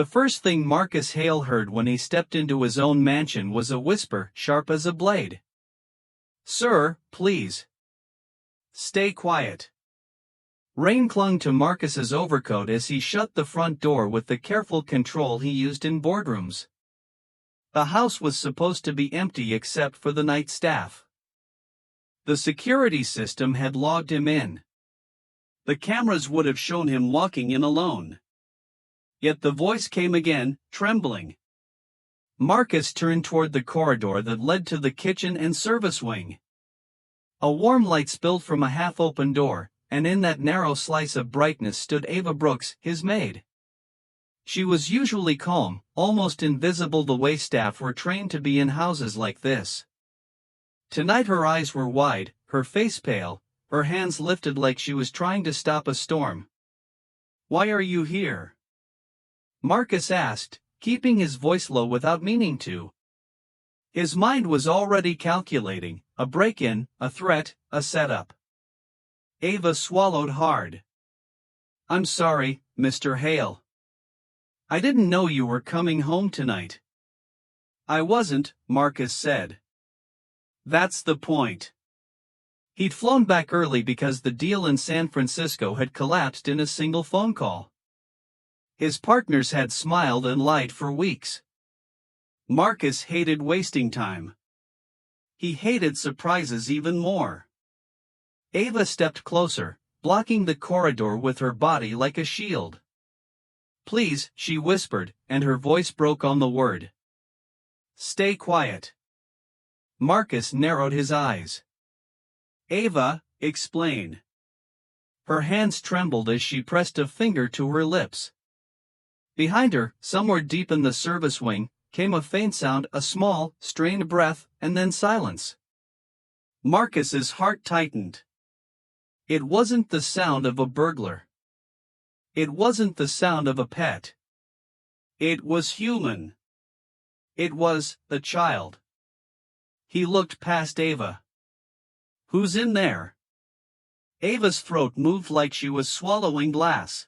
The first thing Marcus Hale heard when he stepped into his own mansion was a whisper sharp as a blade. "Sir, please. Stay quiet." Rain clung to Marcus's overcoat as he shut the front door with the careful control he used in boardrooms. The house was supposed to be empty except for the night staff. The security system had logged him in. The cameras would have shown him walking in alone. Yet the voice came again, trembling. Marcus turned toward the corridor that led to the kitchen and service wing. A warm light spilled from a half-open door, and in that narrow slice of brightness stood Ava Brooks, his maid. She was usually calm, almost invisible the way staff were trained to be in houses like this. Tonight her eyes were wide, her face pale, her hands lifted like she was trying to stop a storm. "Why are you here?" Marcus asked, keeping his voice low without meaning to. His mind was already calculating, a break-in, a threat, a setup. Ava swallowed hard. "I'm sorry, Mr. Hale. I didn't know you were coming home tonight." "I wasn't," Marcus said. "That's the point." He'd flown back early because the deal in San Francisco had collapsed in a single phone call. His partners had smiled and lied for weeks. Marcus hated wasting time. He hated surprises even more. Ava stepped closer, blocking the corridor with her body like a shield. "Please," she whispered, and her voice broke on the word. "Stay quiet." Marcus narrowed his eyes. "Ava, explain." Her hands trembled as she pressed a finger to her lips. Behind her, somewhere deep in the service wing, came a faint sound, a small, strained breath, and then silence. Marcus's heart tightened. It wasn't the sound of a burglar. It wasn't the sound of a pet. It was human. It was the child. He looked past Ava. "Who's in there?" Ava's throat moved like she was swallowing glass.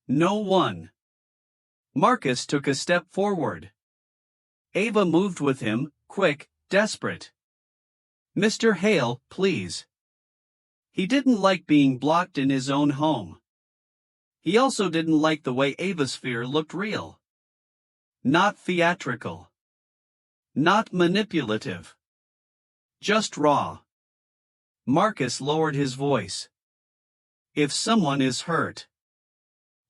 "No one." Marcus took a step forward. Ava moved with him, quick, desperate. "Mr. Hale, please." He didn't like being blocked in his own home. He also didn't like the way Ava's fear looked real. Not theatrical. Not manipulative. Just raw. Marcus lowered his voice. "If someone is hurt."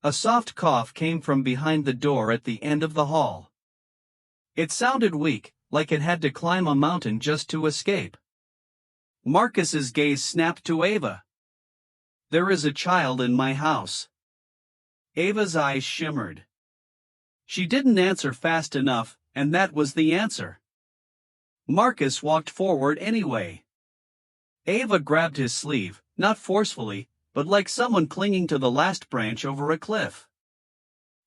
A soft cough came from behind the door at the end of the hall. It sounded weak, like it had to climb a mountain just to escape. Marcus's gaze snapped to Ava. "There is a child in my house." Ava's eyes shimmered. She didn't answer fast enough, and that was the answer. Marcus walked forward anyway. Ava grabbed his sleeve, not forcefully, but like someone clinging to the last branch over a cliff.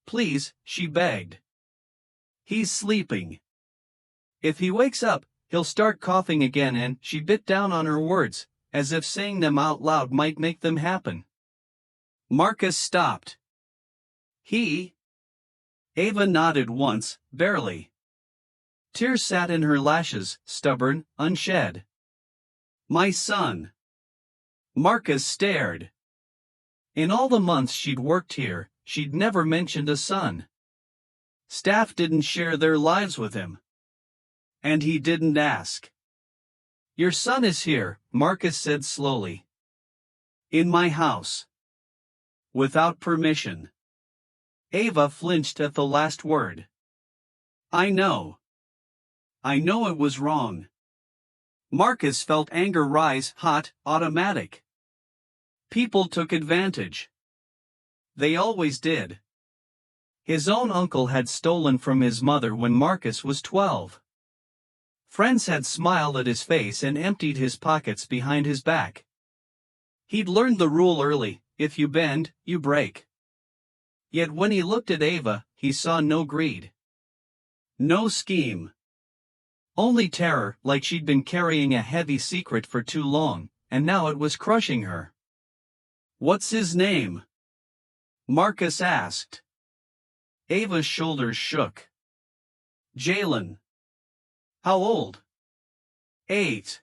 "Please," she begged. "He's sleeping. If he wakes up, he'll start coughing again," and she bit down on her words, as if saying them out loud might make them happen. Marcus stopped. "He?" Ava nodded once, barely. Tears sat in her lashes, stubborn, unshed. "My son." Marcus stared. In all the months she'd worked here, she'd never mentioned a son. Staff didn't share their lives with him. And he didn't ask. "Your son is here," Marcus said slowly. "In my house. Without permission." Ava flinched at the last word. "I know. I know it was wrong." Marcus felt anger rise, hot, automatic. People took advantage. They always did. His own uncle had stolen from his mother when Marcus was 12. Friends had smiled at his face and emptied his pockets behind his back. He'd learned the rule early: if you bend, you break. Yet when he looked at Ava, he saw no greed. No scheme. Only terror, like she'd been carrying a heavy secret for too long, and now it was crushing her. "What's his name?" Marcus asked. Ava's shoulders shook. Jalen. How old? 8.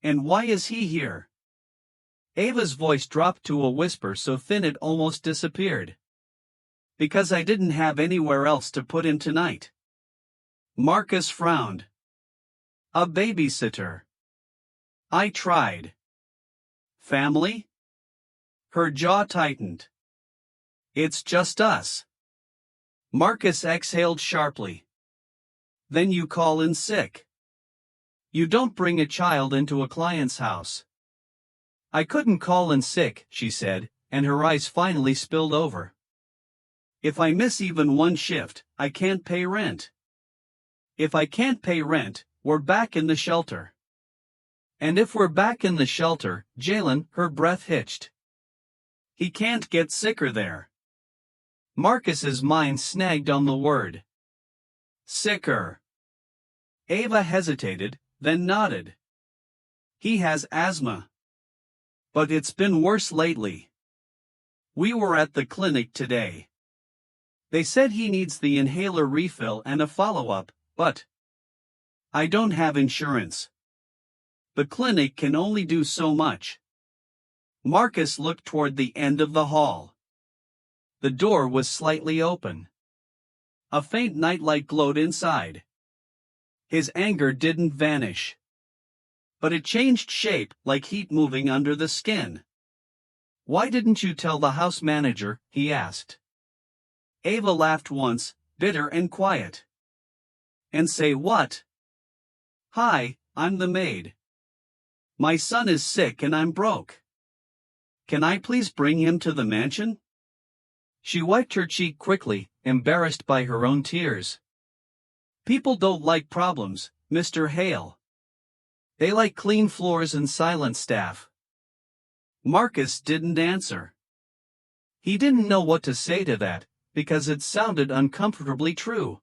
And why is he here? Ava's voice dropped to a whisper so thin it almost disappeared. Because I didn't have anywhere else to put him tonight. Marcus frowned. A babysitter. I tried. Family? Her jaw tightened. It's just us. Marcus exhaled sharply. Then you call in sick. You don't bring a child into a client's house. I couldn't call in sick, she said, and her eyes finally spilled over. If I miss even one shift, I can't pay rent. If I can't pay rent, we're back in the shelter. And if we're back in the shelter, Jalen, her breath hitched. He can't get sicker there. Marcus's mind snagged on the word. Sicker. Ava hesitated, then nodded. He has asthma. But it's been worse lately. We were at the clinic today. They said he needs the inhaler refill and a follow-up, but I don't have insurance. The clinic can only do so much. Marcus looked toward the end of the hall. The door was slightly open. A faint nightlight glowed inside. His anger didn't vanish. But it changed shape like heat moving under the skin. Why didn't you tell the house manager? He asked. Ava laughed once, bitter and quiet. And say what? Hi, I'm the maid. My son is sick and I'm broke. Can I please bring him to the mansion? She wiped her cheek quickly, embarrassed by her own tears. People don't like problems, Mr. Hale. They like clean floors and silent staff. Marcus didn't answer. He didn't know what to say to that, because it sounded uncomfortably true.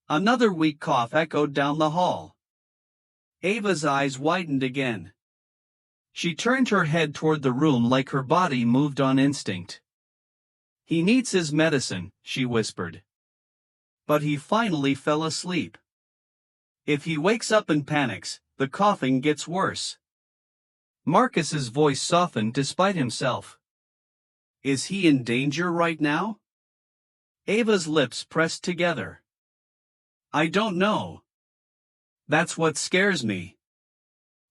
Another weak cough echoed down the hall. Ava's eyes widened again. She turned her head toward the room like her body moved on instinct. He needs his medicine, she whispered. But he finally fell asleep. If he wakes up and panics, the coughing gets worse. Marcus's voice softened despite himself. Is he in danger right now? Ava's lips pressed together. I don't know. That's what scares me.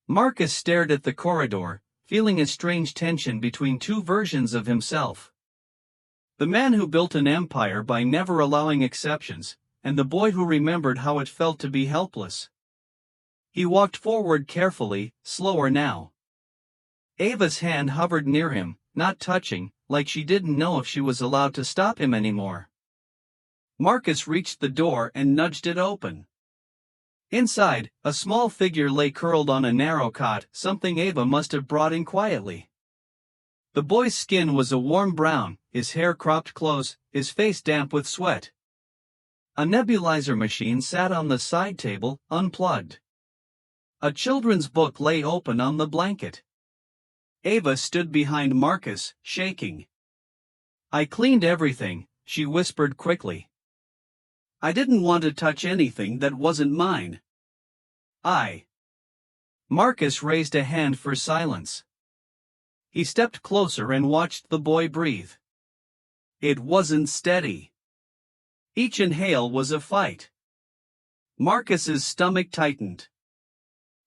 Marcus stared at the corridor, feeling a strange tension between two versions of himself. The man who built an empire by never allowing exceptions, and the boy who remembered how it felt to be helpless. He walked forward carefully, slower now. Ava's hand hovered near him, not touching, like she didn't know if she was allowed to stop him anymore. Marcus reached the door and nudged it open. Inside, a small figure lay curled on a narrow cot, something Ava must have brought in quietly. The boy's skin was a warm brown, his hair cropped close, his face damp with sweat. A nebulizer machine sat on the side table, unplugged. A children's book lay open on the blanket. Ava stood behind Marcus, shaking. I cleaned everything, she whispered quickly. I didn't want to touch anything that wasn't mine. Marcus raised a hand for silence. He stepped closer and watched the boy breathe. It wasn't steady. Each inhale was a fight. Marcus's stomach tightened.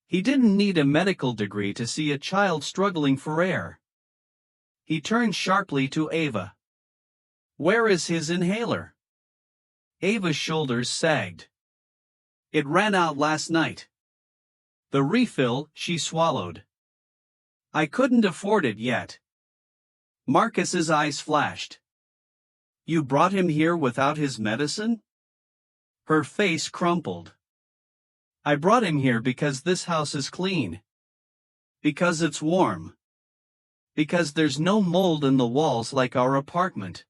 He didn't need a medical degree to see a child struggling for air. He turned sharply to Ava. Where is his inhaler? Ava's shoulders sagged. It ran out last night. The refill, she swallowed. I couldn't afford it yet. Marcus's eyes flashed. You brought him here without his medicine? Her face crumpled. I brought him here because this house is clean. Because it's warm. Because there's no mold in the walls like our apartment.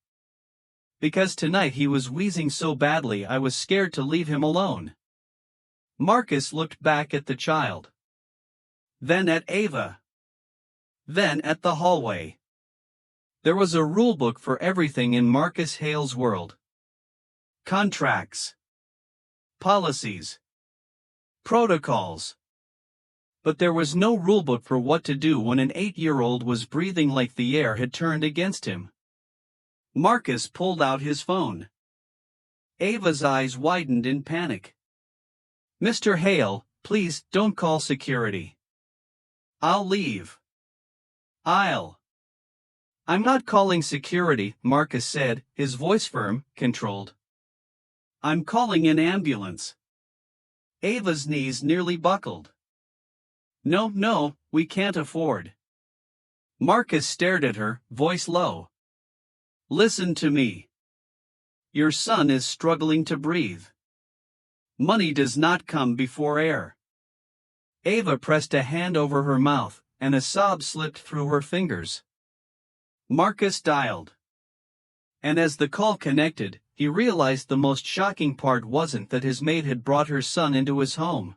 Because tonight he was wheezing so badly I was scared to leave him alone. Marcus looked back at the child. Then at Ava. Then at the hallway. There was a rulebook for everything in Marcus Hale's world. contracts, policies, protocols. But there was no rulebook for what to do when an 8-year-old was breathing like the air had turned against him. Marcus pulled out his phone. Ava's eyes widened in panic. "Mr. Hale, please don't call security. I'll leave. I'm not calling security," Marcus said, his voice firm, controlled. "I'm calling an ambulance." Ava's knees nearly buckled. No, we can't afford." Marcus stared at her, voice low. "Listen to me. Your son is struggling to breathe. Money does not come before air." Ava pressed a hand over her mouth, and a sob slipped through her fingers. Marcus dialed. And as the call connected, he realized the most shocking part wasn't that his maid had brought her son into his home.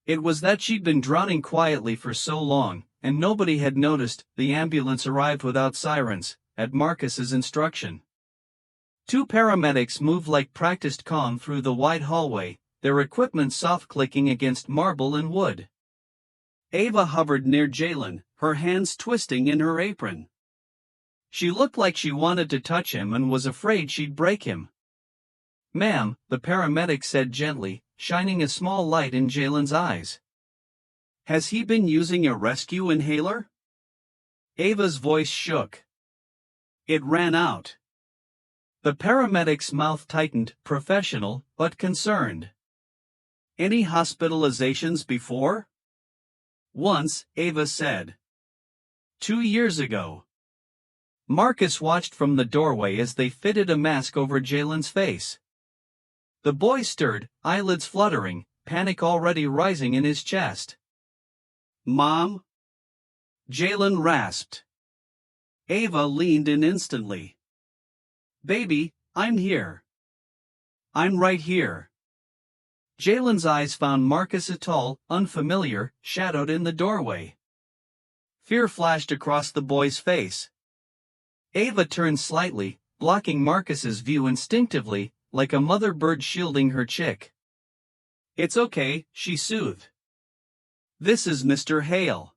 It was that she'd been drowning quietly for so long, and nobody had noticed. The ambulance arrived without sirens, at Marcus's instruction. 2 paramedics moved like practiced calm through the wide hallway, their equipment soft clicking against marble and wood. Ava hovered near Jalen, her hands twisting in her apron. She looked like she wanted to touch him and was afraid she'd break him. "Ma'am," the paramedic said gently, shining a small light in Jalen's eyes. "Has he been using a rescue inhaler?" Ava's voice shook. "It ran out." The paramedic's mouth tightened, professional, but concerned. "Any hospitalizations before?" "Once," Ava said. 2 years ago." Marcus watched from the doorway as they fitted a mask over Jalen's face. The boy stirred, eyelids fluttering, panic already rising in his chest. "Mom?" Jalen rasped. Ava leaned in instantly. "Baby, I'm here. I'm right here." Jalen's eyes found Marcus tall, unfamiliar, shadowed in the doorway. Fear flashed across the boy's face. Ava turned slightly, blocking Marcus's view instinctively, like a mother bird shielding her chick. "It's okay," she soothed. "This is Mr. Hale.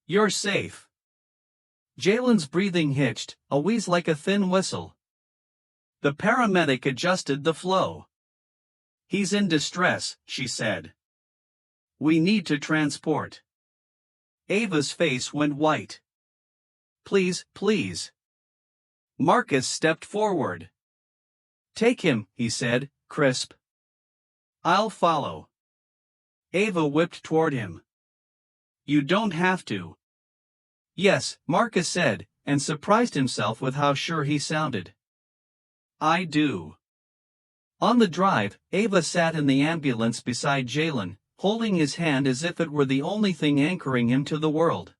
You're safe." Jalen's breathing hitched, a wheeze like a thin whistle. The paramedic adjusted the flow. "He's in distress," she said. "We need to transport." Ava's face went white. Please. Marcus stepped forward. "Take him," he said, crisp. "I'll follow." Ava whipped toward him. "You don't have to." "Yes," Marcus said, and surprised himself with how sure he sounded. "I do." On the drive, Ava sat in the ambulance beside Jalen, holding his hand as if it were the only thing anchoring him to the world.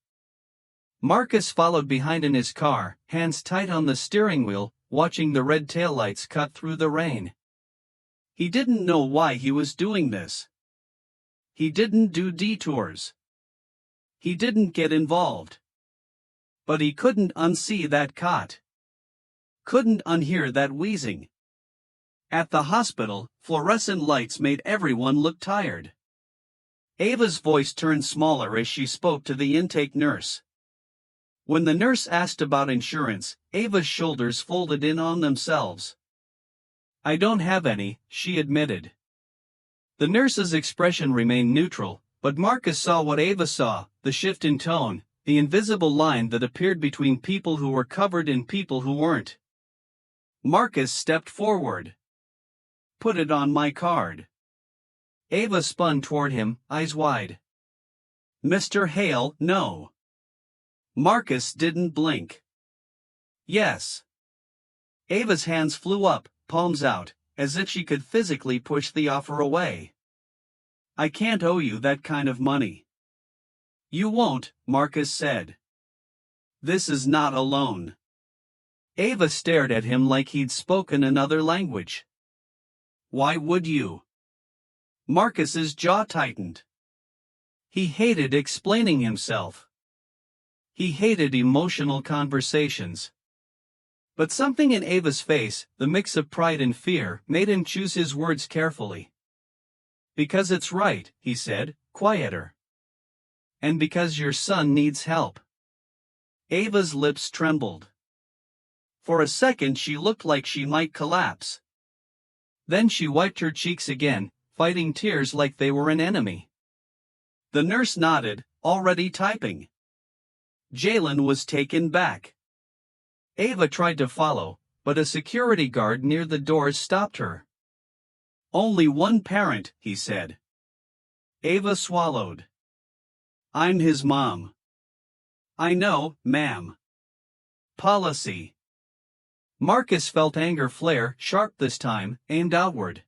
Marcus followed behind in his car, hands tight on the steering wheel, watching the red taillights cut through the rain. He didn't know why he was doing this. He didn't do detours. He didn't get involved. But he couldn't unsee that cot. Couldn't unhear that wheezing. At the hospital, fluorescent lights made everyone look tired. Ava's voice turned smaller as she spoke to the intake nurse. When the nurse asked about insurance, Ava's shoulders folded in on themselves. "I don't have any," she admitted. The nurse's expression remained neutral, but Marcus saw what Ava saw, the shift in tone, the invisible line that appeared between people who were covered and people who weren't. Marcus stepped forward. "Put it on my card." Ava spun toward him, eyes wide. "Mr. Hale, no." Marcus didn't blink. "Yes." Ava's hands flew up, palms out, as if she could physically push the offer away. "I can't owe you that kind of money." "You won't," Marcus said. "This is not a loan." Ava stared at him like he'd spoken another language. "Why would you?" Marcus's jaw tightened. He hated explaining himself. He hated emotional conversations. But something in Ava's face, the mix of pride and fear, made him choose his words carefully. Because it's right, he said, quieter. And because your son needs help. Ava's lips trembled. For a second she looked like she might collapse. Then she wiped her cheeks again, fighting tears like they were an enemy. The nurse nodded, already typing. Jalen was taken back. Ava tried to follow, but a security guard near the doors stopped her. Only one parent, he said. Ava swallowed. I'm his mom. I know, ma'am. Policy. Marcus felt anger flare, sharp this time, aimed outward.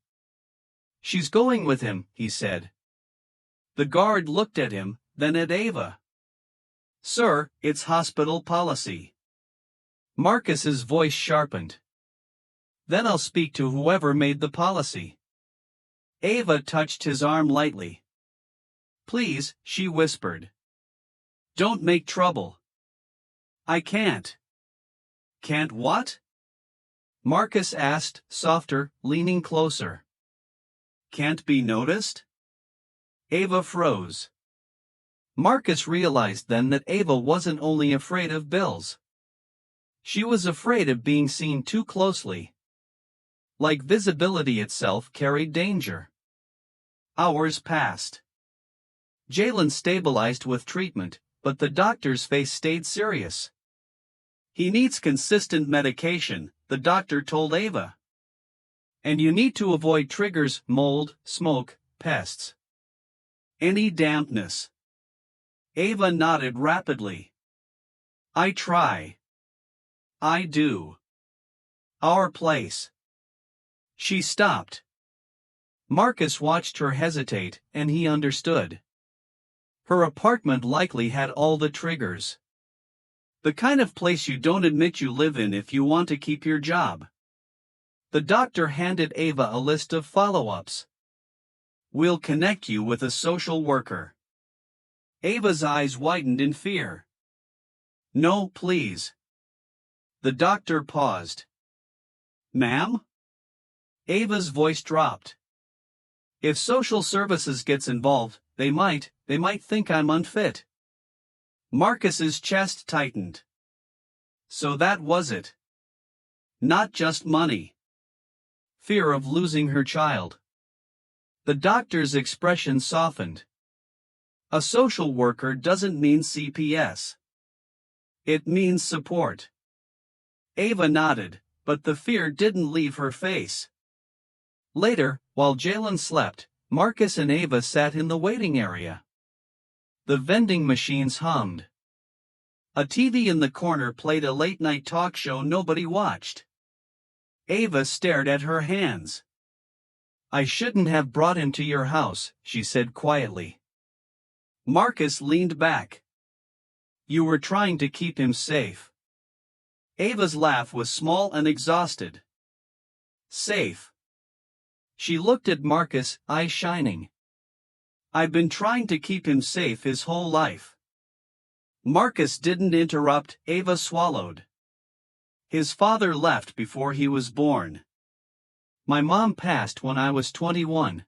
She's going with him, he said. The guard looked at him, then at Ava. Sir, it's hospital policy. Marcus's voice sharpened. Then I'll speak to whoever made the policy. Ava touched his arm lightly. Please, she whispered. Don't make trouble. I can't. Can't what? Marcus asked, softer, leaning closer. Can't be noticed? Ava froze. Marcus realized then that Ava wasn't only afraid of bills. She was afraid of being seen too closely. Like visibility itself carried danger. Hours passed. Jalen stabilized with treatment, but the doctor's face stayed serious. He needs consistent medication, the doctor told Ava. And you need to avoid triggers, mold, smoke, pests. Any dampness. Ava nodded rapidly. I try. I do. Our place. She stopped. Marcus watched her hesitate, and he understood. Her apartment likely had all the triggers. The kind of place you don't admit you live in if you want to keep your job. The doctor handed Ava a list of follow-ups. We'll connect you with a social worker. Ava's eyes widened in fear. No, please. The doctor paused. Ma'am? Ava's voice dropped. If social services gets involved, they might think I'm unfit. Marcus's chest tightened. So that was it. Not just money. Fear of losing her child. The doctor's expression softened. A social worker doesn't mean CPS. It means support. Ava nodded, but the fear didn't leave her face. Later, while Jalen slept, Marcus and Ava sat in the waiting area. The vending machines hummed. A TV in the corner played a late-night talk show nobody watched. Ava stared at her hands. I shouldn't have brought him to your house, she said quietly. Marcus leaned back. You were trying to keep him safe. Ava's laugh was small and exhausted. Safe. She looked at Marcus, eyes shining. I've been trying to keep him safe his whole life. Marcus didn't interrupt, Ava swallowed. His father left before he was born. My mom passed when I was 21.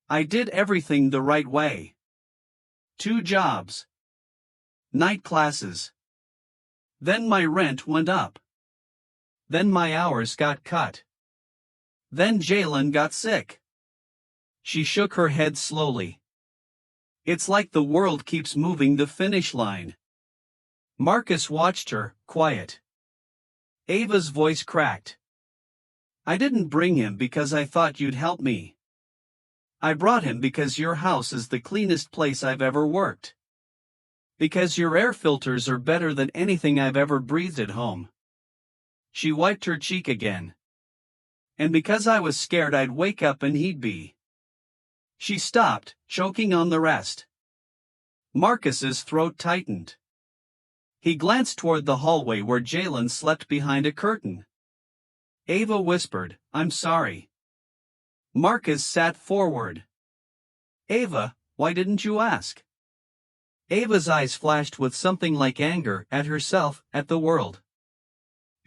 I did everything the right way. 2 jobs. Night classes. Then my rent went up. Then my hours got cut. Then Jalen got sick. She shook her head slowly. It's like the world keeps moving the finish line. Marcus watched her, quiet. Ava's voice cracked. I didn't bring him because I thought you'd help me. I brought him because your house is the cleanest place I've ever worked. Because your air filters are better than anything I've ever breathed at home. She wiped her cheek again. And because I was scared I'd wake up and he'd be. She stopped, choking on the rest. Marcus's throat tightened. He glanced toward the hallway where Jalen slept behind a curtain. Ava whispered, I'm sorry. Marcus sat forward. Ava, why didn't you ask? Ava's eyes flashed with something like anger, at herself, at the world.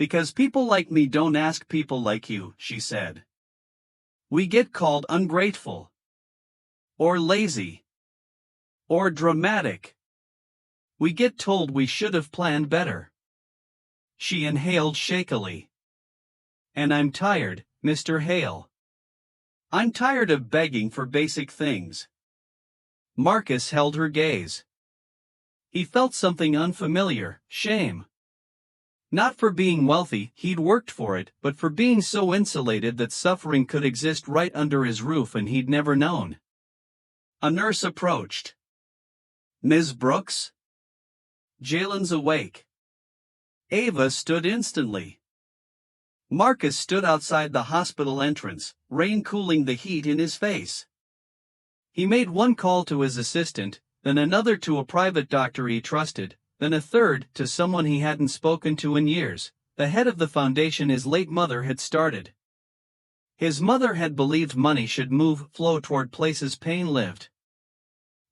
Because people like me don't ask people like you, she said. We get called ungrateful. Or lazy. Or dramatic. We get told we should have planned better. She inhaled shakily. And I'm tired, Mr. Hale. I'm tired of begging for basic things. Marcus held her gaze. He felt something unfamiliar, shame. Not for being wealthy, he'd worked for it, but for being so insulated that suffering could exist right under his roof and he'd never known. A nurse approached. Ms. Brooks? Jalen's awake. Ava stood instantly. Marcus stood outside the hospital entrance, rain cooling the heat in his face. He made one call to his assistant, then another to a private doctor he trusted, then a third to someone he hadn't spoken to in years, the head of the foundation his late mother had started. His mother had believed money should flow toward places pain lived.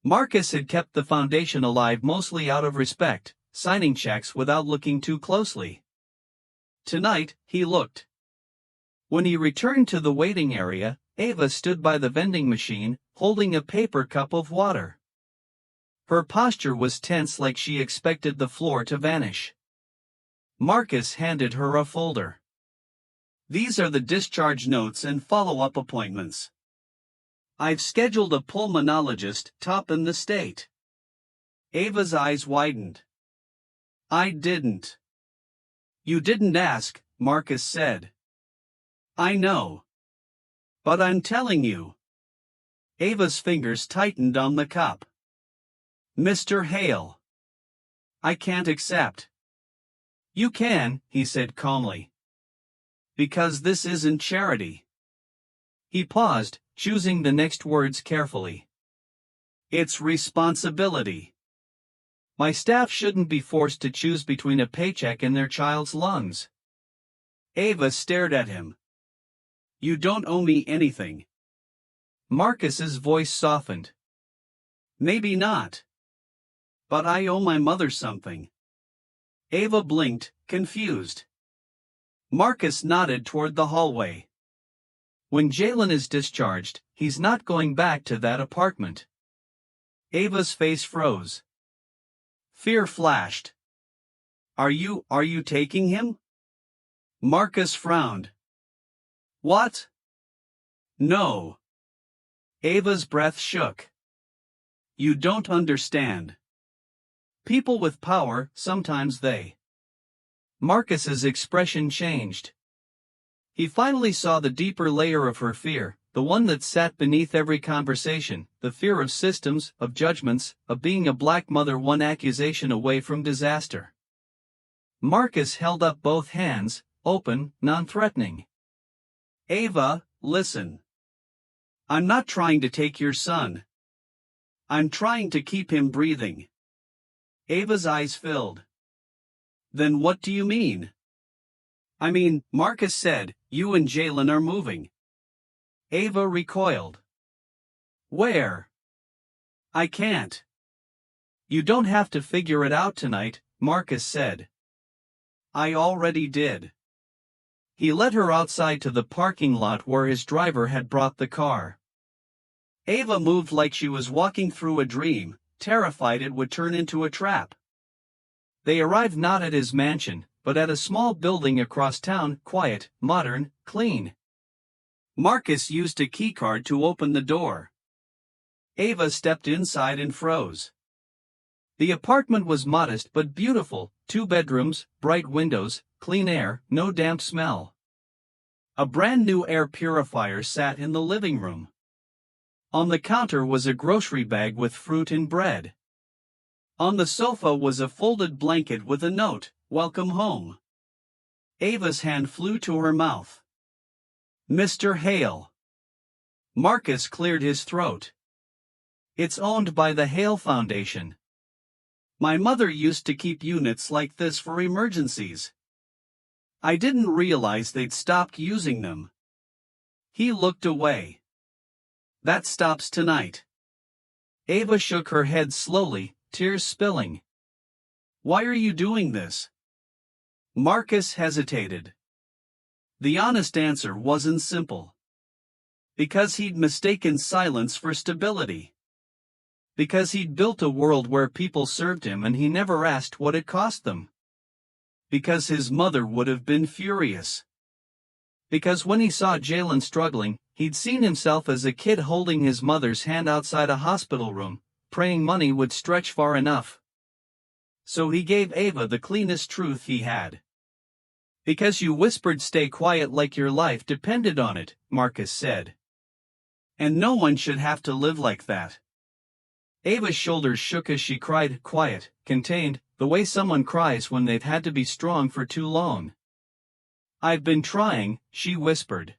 Marcus had kept the foundation alive mostly out of respect, signing checks without looking too closely. Tonight, he looked. When he returned to the waiting area, Ava stood by the vending machine, holding a paper cup of water. Her posture was tense like she expected the floor to vanish. Marcus handed her a folder. These are the discharge notes and follow-up appointments. I've scheduled a pulmonologist top in the state. Ava's eyes widened. I didn't. You didn't ask, Marcus said. I know. But I'm telling you. Ava's fingers tightened on the cup. Mr. Hale. I can't accept. You can, he said calmly. Because this isn't charity. He paused, choosing the next words carefully. It's responsibility. My staff shouldn't be forced to choose between a paycheck and their child's lungs. Ava stared at him. You don't owe me anything. Marcus's voice softened. Maybe not. But I owe my mother something. Ava blinked, confused. Marcus nodded toward the hallway. When Jalen is discharged, he's not going back to that apartment. Ava's face froze. Fear flashed. Are you taking him? Marcus frowned. What? No. Ava's breath shook. You don't understand. People with power, sometimes they. Marcus's expression changed. He finally saw the deeper layer of her fear, the one that sat beneath every conversation, the fear of systems, of judgments, of being a black mother one accusation away from disaster. Marcus held up both hands, open, non-threatening. Ava, listen. I'm not trying to take your son. I'm trying to keep him breathing. Ava's eyes filled. Then what do you mean? I mean, Marcus said, you and Jalen are moving. Ava recoiled. Where? I can't. You don't have to figure it out tonight, Marcus said. I already did. He led her outside to the parking lot where his driver had brought the car. Ava moved like she was walking through a dream, terrified it would turn into a trap. They arrived not at his mansion, but at a small building across town, quiet, modern, clean. Marcus used a keycard to open the door. Ava stepped inside and froze. The apartment was modest but beautiful, 2 bedrooms, bright windows, clean air, no damp smell. A brand new air purifier sat in the living room. On the counter was a grocery bag with fruit and bread. On the sofa was a folded blanket with a note, "Welcome home." Ava's hand flew to her mouth. Mr. Hale. Marcus cleared his throat. It's owned by the Hale Foundation. My mother used to keep units like this for emergencies. I didn't realize they'd stopped using them. He looked away. That stops tonight. Ava shook her head slowly, tears spilling. Why are you doing this? Marcus hesitated. The honest answer wasn't simple. Because he'd mistaken silence for stability. Because he'd built a world where people served him and he never asked what it cost them. Because his mother would have been furious. Because when he saw Jalen struggling, he'd seen himself as a kid holding his mother's hand outside a hospital room, praying money would stretch far enough. So he gave Ava the cleanest truth he had. Because you whispered stay quiet like your life depended on it, Marcus said. And no one should have to live like that. Ava's shoulders shook as she cried, quiet, contained, the way someone cries when they've had to be strong for too long. I've been trying, she whispered.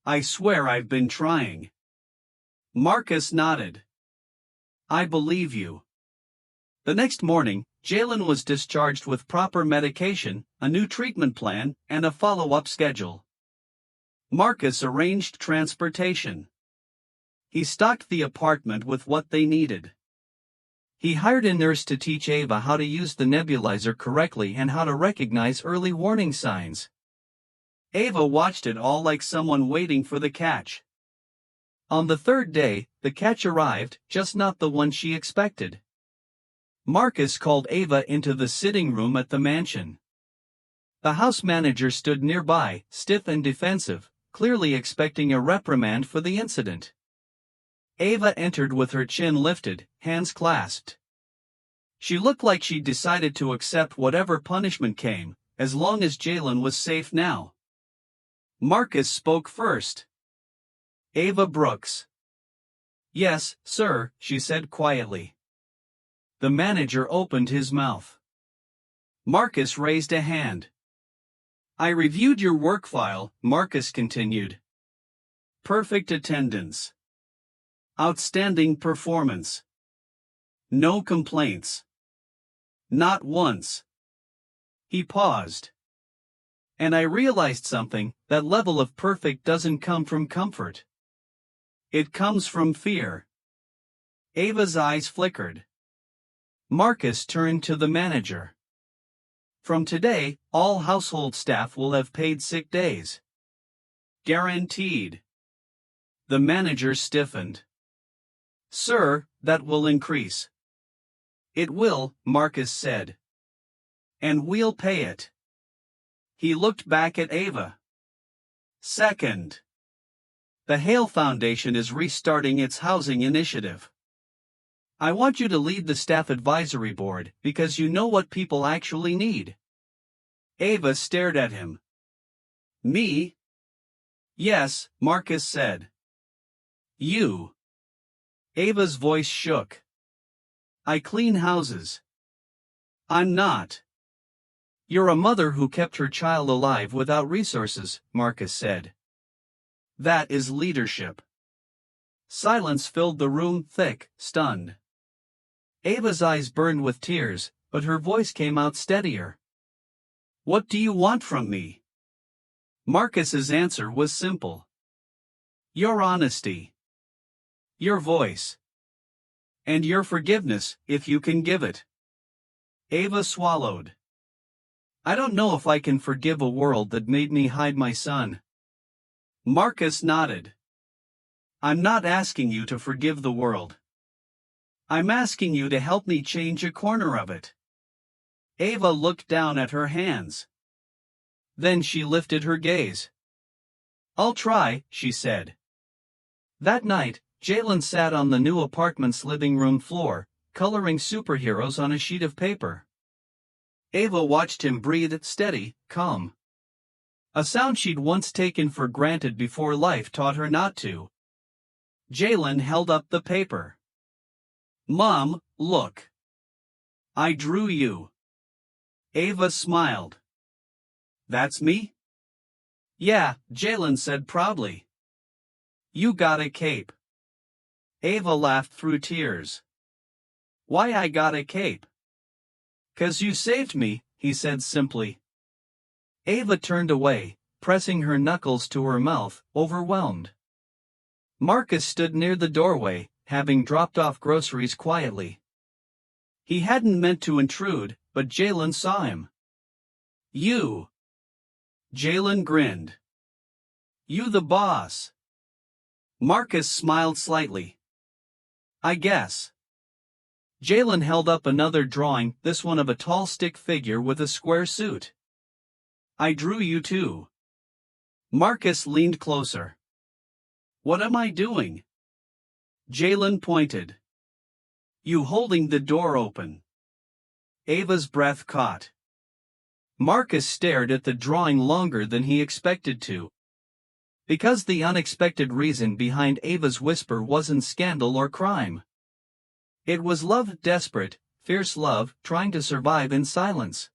I swear I've been trying. Marcus nodded. I believe you. The next morning, Jalen was discharged with proper medication, a new treatment plan, and a follow-up schedule. Marcus arranged transportation. He stocked the apartment with what they needed. He hired a nurse to teach Ava how to use the nebulizer correctly and how to recognize early warning signs. Ava watched it all like someone waiting for the catch. On the third day, the catch arrived, just not the one she expected. Marcus called Ava into the sitting room at the mansion. The house manager stood nearby, stiff and defensive, clearly expecting a reprimand for the incident. Ava entered with her chin lifted, hands clasped. She looked like she'd decided to accept whatever punishment came, as long as Jalen was safe now. Marcus spoke first. Ava Brooks. Yes, sir, she said quietly. The manager opened his mouth. Marcus raised a hand. I reviewed your work file, Marcus continued. Perfect attendance. Outstanding performance. No complaints. Not once. He paused. And I realized something, that level of perfect doesn't come from comfort. It comes from fear. Ava's eyes flickered. Marcus turned to the manager. From today, all household staff will have paid sick days. Guaranteed. The manager stiffened. Sir, that will increase. It will, Marcus said. And we'll pay it. He looked back at Ava. Second. The Hale Foundation is restarting its housing initiative. I want you to lead the staff advisory board because you know what people actually need. Ava stared at him. Me? Yes, Marcus said. You. Ava's voice shook. I clean houses. I'm not. You're a mother who kept her child alive without resources, Marcus said. That is leadership. Silence filled the room, thick, stunned. Ava's eyes burned with tears, but her voice came out steadier. What do you want from me? Marcus's answer was simple. Your honesty. Your voice. And your forgiveness, if you can give it. Ava swallowed. I don't know if I can forgive a world that made me hide my son. Marcus nodded. I'm not asking you to forgive the world. I'm asking you to help me change a corner of it. Ava looked down at her hands. Then she lifted her gaze. I'll try, she said. That night, Jalen sat on the new apartment's living room floor, coloring superheroes on a sheet of paper. Ava watched him breathe steady, calm. A sound she'd once taken for granted before life taught her not to. Jalen held up the paper. Mom, look. I drew you. Ava smiled. That's me? Yeah, Jalen said proudly. You got a cape. Ava laughed through tears. Why I got a cape? 'Cause you saved me, he said simply. Ava turned away, pressing her knuckles to her mouth, overwhelmed. Marcus stood near the doorway, having dropped off groceries quietly. He hadn't meant to intrude, but Jalen saw him. You. Jalen grinned. You the boss. Marcus smiled slightly. I guess. Jalen held up another drawing, this one of a tall stick figure with a square suit. I drew you too. Marcus leaned closer. What am I doing? Jalen pointed. You holding the door open. Ava's breath caught. Marcus stared at the drawing longer than he expected to. Because the unexpected reason behind Ava's whisper wasn't scandal or crime. It was love, desperate, fierce love, trying to survive in silence.